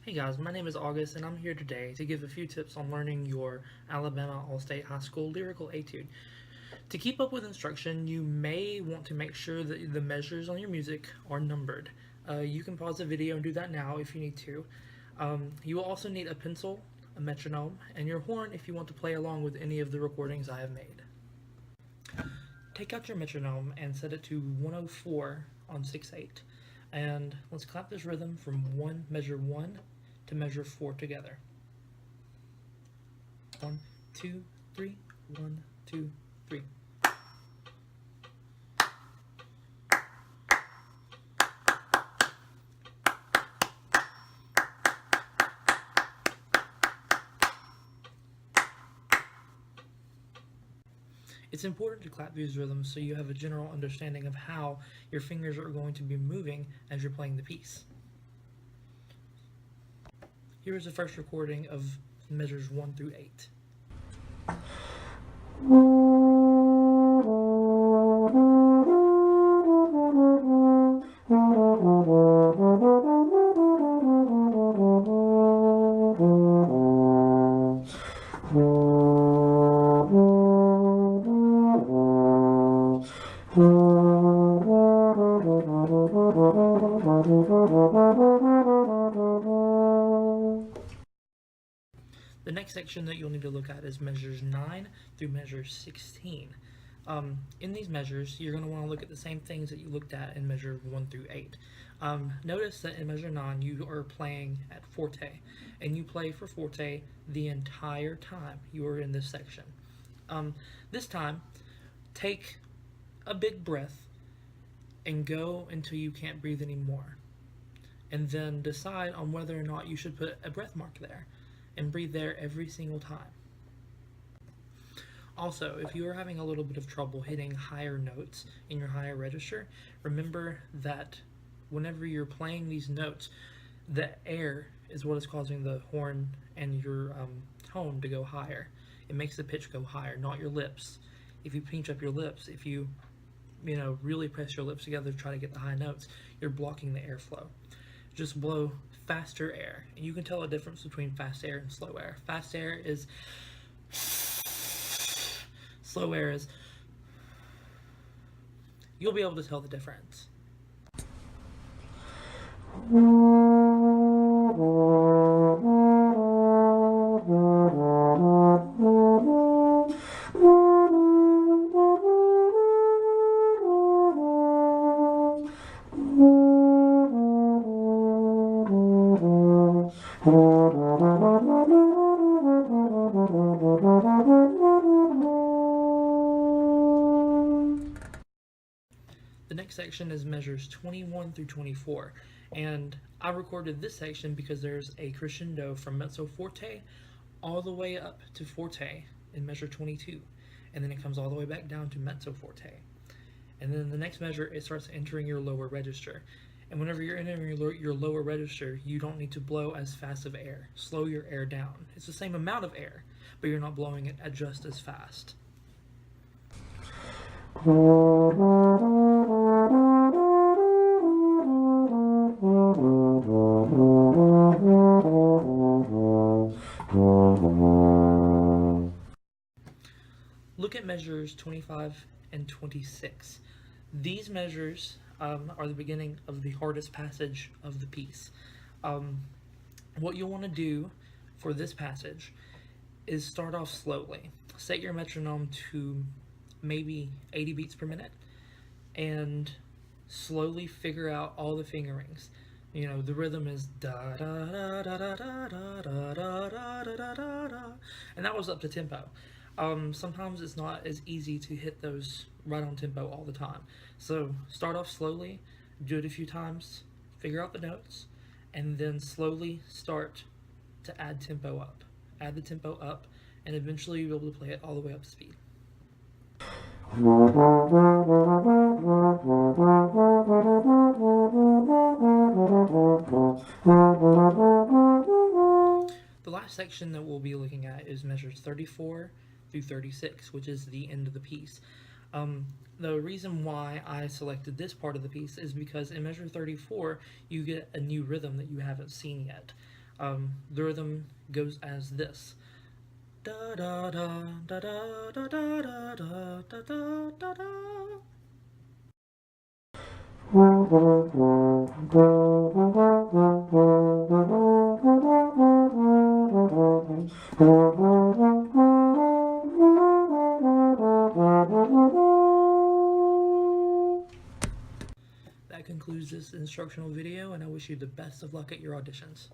Hey guys, my name is August and I'm here today to give a few tips on learning your Alabama All-State High School lyrical etude. To keep up with instruction, you may want to make sure that the measures on your music are numbered. You can pause the video and do that now if you need to. You will also need a pencil, a metronome, and your horn if you want to play along with any of the recordings I have made. Take out your metronome and set it to 104 on 6/8. And let's clap this rhythm from measure 1 to measure 4 together. 1, 2, 3, 1, 2, 3. It's important to clap these rhythms so you have a general understanding of how your fingers are going to be moving as you're playing the piece. Here is the first recording of measures 1 through 8. The next section that you'll need to look at is measures 9 through measure 16. In these measures, you're going to want to look at the same things that you looked at in measure 1 through 8. Notice that in measure 9, you are playing at forte, and you play for forte the entire time you are in this section. This time, take a big breath and go until you can't breathe anymore. And then decide on whether or not you should put a breath mark there and breathe there every single time. Also, if you are having a little bit of trouble hitting higher notes in your higher register, remember that whenever you're playing these notes, the air is what is causing the horn and your tone to go higher. It makes the pitch go higher, not your lips. If you pinch up your lips, if you really press your lips together to try to get the high notes, you're blocking the airflow. Just blow faster air, and you can tell a difference between fast air and slow air. Fast air is, slow air is, you'll be able to tell the difference. The next section is measures 21 through 24, and I recorded this section because there's a crescendo from mezzo forte all the way up to forte in measure 22, and then it comes all the way back down to mezzo forte. And then the next measure, it starts entering your lower register. And whenever you're entering your lower register, you don't need to blow as fast of air. Slow your air down. It's the same amount of air, but you're not blowing it at just as fast. Look at measures 25 and 26. These measures are the beginning of the hardest passage of the piece. What you'll want to do for this passage is start off slowly. Set your metronome to maybe 80 beats per minute and slowly figure out all the fingerings. The rhythm is da da da da da da da da da da da da, and that was up to tempo. Sometimes it's not as easy to hit those right on tempo all the time. So start off slowly, do it a few times, figure out the notes, and then slowly start to add tempo up. Add the tempo up, and eventually you'll be able to play it all the way up to speed. The last section that we'll be looking at is measures 34 through 36, which is the end of the piece. The reason why I selected this part of the piece is because in measure 34, you get a new rhythm that you haven't seen yet. The rhythm goes as this. Da da da da da da da da da da da da da. That concludes this instructional video, and I wish you the best of luck at your auditions.